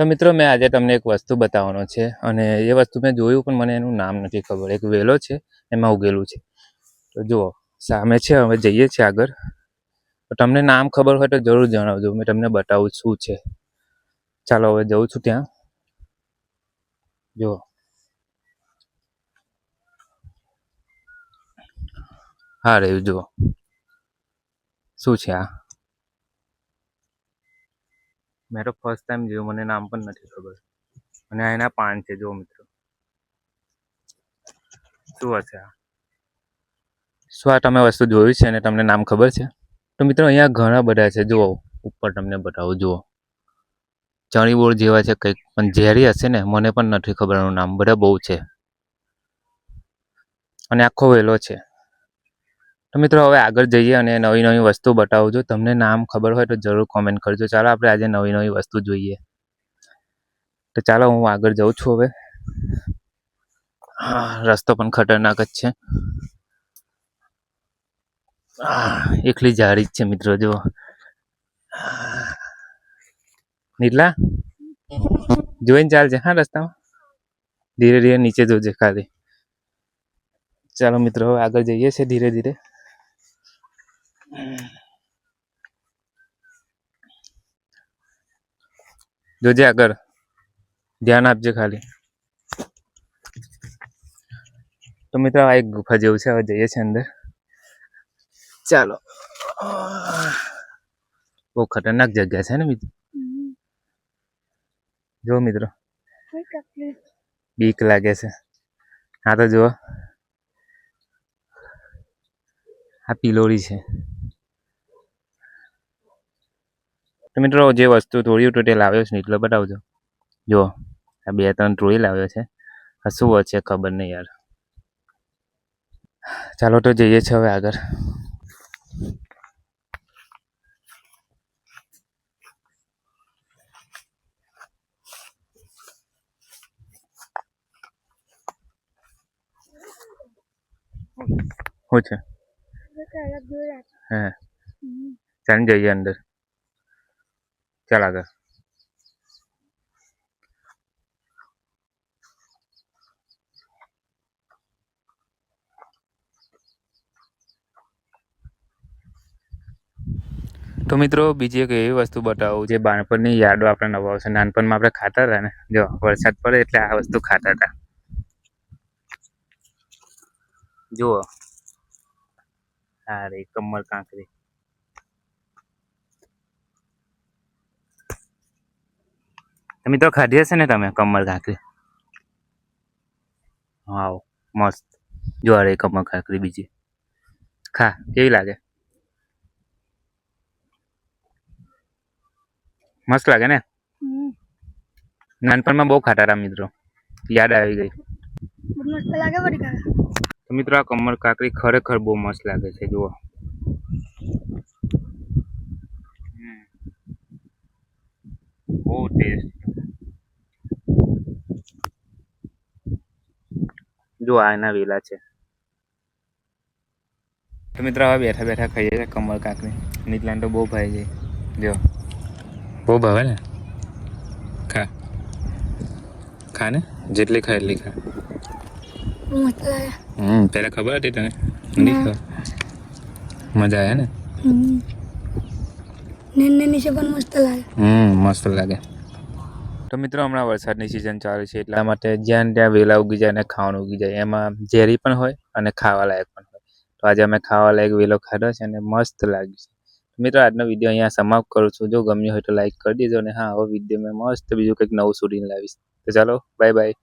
તો મિત્રો મેં આજે તમને એક વસ્તુ બતાવવાનો છે અને એ વસ્તુ મેં જોયું પણ મને એનું નામ નથી ખબર. એક વેલો છે એમાં ઉગેલું છે. તો જુઓ સામે છે, હવે જઈએ છીએ આગળ. તો તમને નામ ખબર હોય તો જરૂર જણાવજો, મેં તમને બતાવું શું છે. ચાલો હવે જઉં છું ત્યાં. જુઓ હા રહ્યું, જુઓ શું છે આ. મેં તો ફર્સ્ટ ટાઈમ જોયું, મને નામ પણ નથી ખબર. અને એના પાન છે, જુઓ મિત્રો. શું હશે આ? શું આ તમે વસ્તુ જોયું છે અને તમને નામ ખબર છે? તો મિત્રો અહીંયા ઘણા બધા છે, જુઓ ઉપર તમને બતાવું. જુઓ ચણી બોળ જેવા છે કંઈક, પણ ઝેરી હશે ને, મને પણ નથી ખબર એનું નામ. બધા બહુ છે અને આખો વેલો છે. તો મિત્રો હવે આગળ જઈએ અને નવી નવી વસ્તુ બતાવું છું. તમને નામ ખબર હોય તો જરૂર કોમેન્ટ કરજો. ચાલો આપણે આજે નવી નવી વસ્તુ જોઈએ. તો ચાલો હું આગળ જઉં છું હવે. રસ્તો પણ ખતરનાક જ છે. એકલી ઝાડી જ છે મિત્રો. જુઓ નીલા જોઈને ચાલજે હા, રસ્તામાં ધીરે ધીરે નીચે જોજે ખાલી. ચાલો મિત્રો હવે આગળ જઈએ છીએ ધીરે ધીરે. જોજે આગળ, ધ્યાન આપજે ખાલી. તો મિત્રો આ એક ગુફા જેવું છે, હવે જઈએ છીએ અંદર. ચાલો, બહુ ખતરનાક જગ્યા છે ને મિત્રો. જો મિત્રો બીક લાગે છે. હા તો જુઓ આ પિલોરી છે. તો મિત્રો જે વસ્તુ તોડ્યું હતું તે લાવ્યો છે ને, એટલે બતાવજો. જુઓ આ 2-3 ટ્રોલી લાવ્યો છે. આ શું છે ખબર નહીં યાર. ચાલો તો જઈએ છીએ હવે આગળ. શું છે? હા ચાલ જઈએ અંદર. ચાલ આગળ. તો મિત્રો બીજી એક એવી વસ્તુ બતાવું જે બાળપણની યાદો આપણે નવાવશે. નાનપણમાં આપણે ખાતા હતા ને, જો વરસાદ પડે એટલે આ વસ્તુ ખાતા હતા. જુઓ હા રે કમળ કાંકરી. મિત્રો ખાધી હશે ને તમે કમળ કાંકરી? હા મસ્ત. જો રે કમળ કાંકરી બીજી ખા, કેવી લાગે? મસ્ત લાગે ને. નાનપણમાં બહુ ખાતા હતા મિત્રો, યાદ આવી ગઈ. તો મિત્રો આ કમળ કાંકરી ખરેખર બહુ મસ્ત લાગે છે. જુઓ બહુ ટેસ્ટ. જો આ એના વેલા છે. તો મિત્રો હવે બેઠા બેઠા ખાઈએ છીએ કમળ કાંકરી. નીતલાને તો બહુ ભાઈ જાય. જો બહુ ભાવે ને. ખા ખા ને, જેટલી ખા એટલી ખા. પેલા ખબર હતી તને? નહીં ખબર. મજા આવે ને. નીચે પણ મસ્ત લાગે. મસ્ત લાગે. તો મિત્રો હમણાં વરસાદની સિઝન ચાલુ છે, એટલા માટે જ્યાં ત્યાં વેલા ઉગી જાય અને ખાવાનું ઉગી જાય. એમાં ઝેરી પણ હોય અને ખાવા લાયક પણ હોય. તો આજે અમે ખાવા લાયક વેલો ખાધો છે અને મસ્ત લાગ્યું છે. મિત્રો આજનો વિડીયો અહીંયા સમાપ્ત કરું છું. જો ગમ્યું હોય તો લાઈક કરી દેજો. અને હા, આવો વિડીયો મેં મસ્ત બીજું કંઈક નવું શોધીને લાવીશ. તો ચાલો બાય બાય.